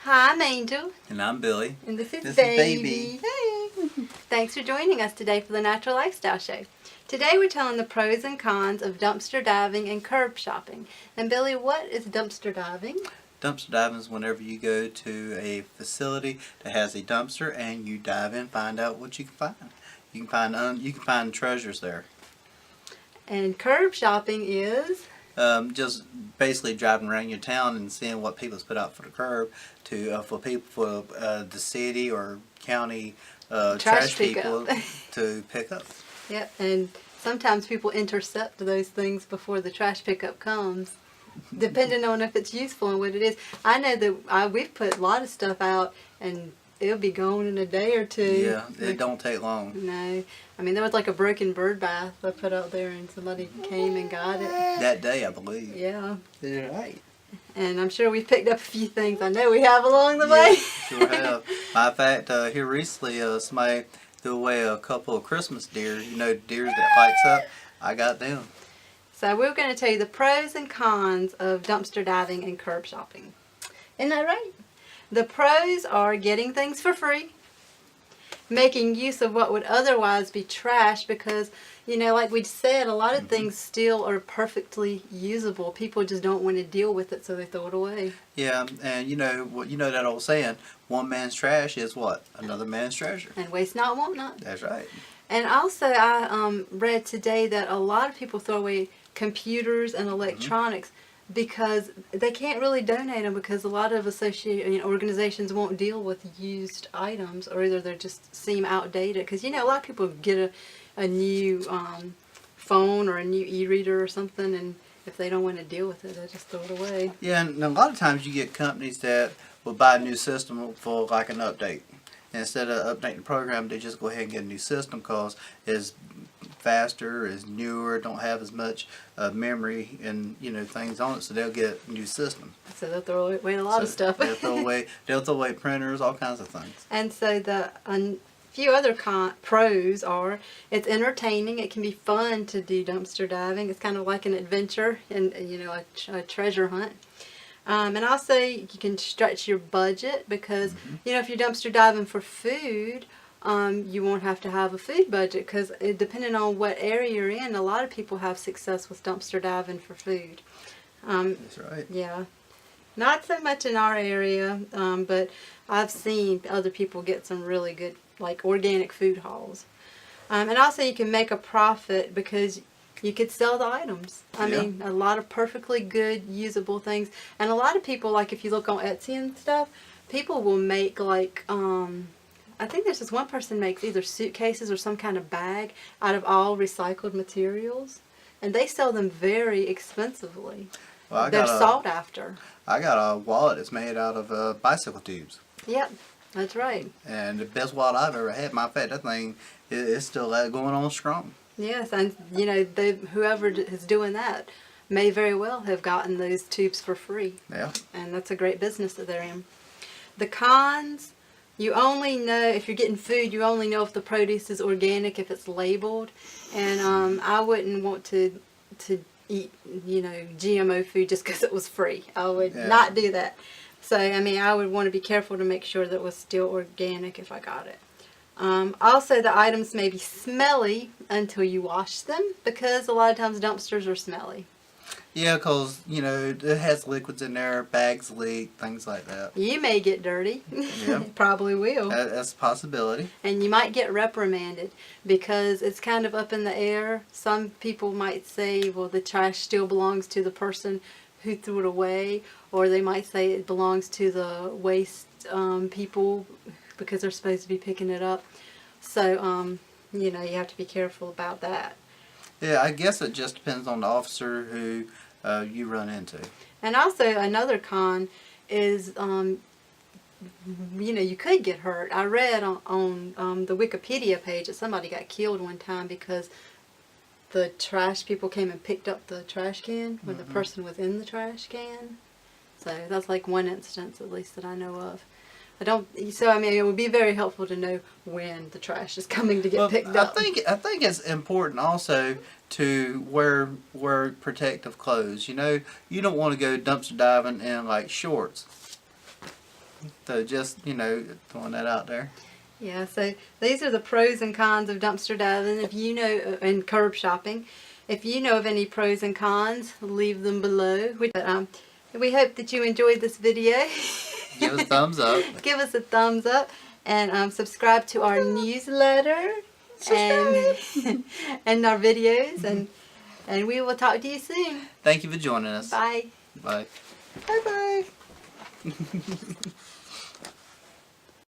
Hi, I'm Angel. And I'm Billy. And this is Baby. Hey! Thanks for joining us today for the Natural Lifestyle Show. Today we're telling the pros and cons of dumpster diving and curb shopping. And Billy, what is dumpster diving? Dumpster diving is whenever you go to a facility that has a dumpster and you dive in, find out what you can find. You can find treasures there. And curb shopping is? Just basically driving around your town and seeing what people's put out for the curb for the city or county trash people to pick up. Yep, and sometimes people intercept those things before the trash pickup comes, depending on if it's useful and what it is. I know that we've put a lot of stuff out and it'll be gone in a day or two. Yeah, it don't take long. No. I mean, there was like a broken bird bath I put out there and somebody came and got it. That day, I believe. Yeah. You're right. And I'm sure we picked up a few things. I know we have along the way. Sure have. Matter of fact, here recently, somebody threw away a couple of Christmas deer. You know, deers that lights up. I got them. So we're going to tell you the pros and cons of dumpster diving and curb shopping. Isn't that right? The pros are getting things for free, making use of what would otherwise be trash because, you know, like we said, a lot of things still are perfectly usable. People just don't want to deal with it, so they throw it away. Yeah, and you know that old saying, one man's trash is what? Another man's treasure. And waste not, want not. That's right. And also I read today that a lot of people throw away computers and electronics because they can't really donate them because a lot of organizations won't deal with used items, or either they just seem outdated. Because, you know, a lot of people get a new phone or a new e-reader or something, and if they don't want to deal with it, they just throw it away. Yeah, and a lot of times you get companies that will buy a new system for like an update. And instead of updating the program, they just go ahead and get a new system because it's faster, is newer, don't have as much memory and things on it, so they'll get a new system. So they'll throw away a lot of stuff. they'll throw away printers, all kinds of things. And so the few other pros are it's entertaining. It can be fun to do dumpster diving. It's kind of like an adventure and a treasure hunt. And also you can stretch your budget because if you're dumpster diving for food, you won't have to have a food budget because depending on what area you're in, a lot of people have success with dumpster diving for food. That's right. Yeah. Not so much in our area, but I've seen other people get some really good, like, organic food hauls. And also you can make a profit because you could sell the items. I mean, a lot of perfectly good, usable things. And a lot of people, like if you look on Etsy and stuff, people will make like, I think there's this one person makes either suitcases or some kind of bag out of all recycled materials. And they sell them very expensively. Well, they're sought after. I got a wallet that's made out of bicycle tubes. Yep, that's right. And the best wallet I've ever had. Matter of fact, that thing is still going on strong. Yes, and whoever is doing that may very well have gotten those tubes for free. Yeah. And that's a great business that they're in. The cons, you only know, if you're getting food, you only know if the produce is organic, if it's labeled. And I wouldn't want to eat, GMO food just because it was free. I would not do that. So, I mean, I would want to be careful to make sure that it was still organic if I got it. Also, the items may be smelly until you wash them because a lot of times dumpsters are smelly. Yeah, because, it has liquids in there, bags leak, things like that. You may get dirty. Yeah. Probably will. That's a possibility. And you might get reprimanded because it's kind of up in the air. Some people might say, well, the trash still belongs to the person who threw it away, or they might say it belongs to the waste people because they're supposed to be picking it up. So, you have to be careful about that. Yeah, I guess it just depends on the officer who you run into. And also another con is, you could get hurt. I read on the Wikipedia page that somebody got killed one time because the trash people came and picked up the trash can when the person was in the trash can. So that's like one instance, at least, that I know of. It would be very helpful to know when the trash is coming to get picked up. I think it's important also to wear protective clothes. You don't want to go dumpster diving in like shorts. So just, throwing that out there. Yeah, so these are the pros and cons of dumpster diving. If you know, and curb shopping, if you know of any pros and cons, leave them below. We hope that you enjoyed this video. Give us a thumbs up. Give us a thumbs up and subscribe to our newsletter and and our videos and we will talk to you soon. Thank you for joining us. Bye. Bye. Bye bye.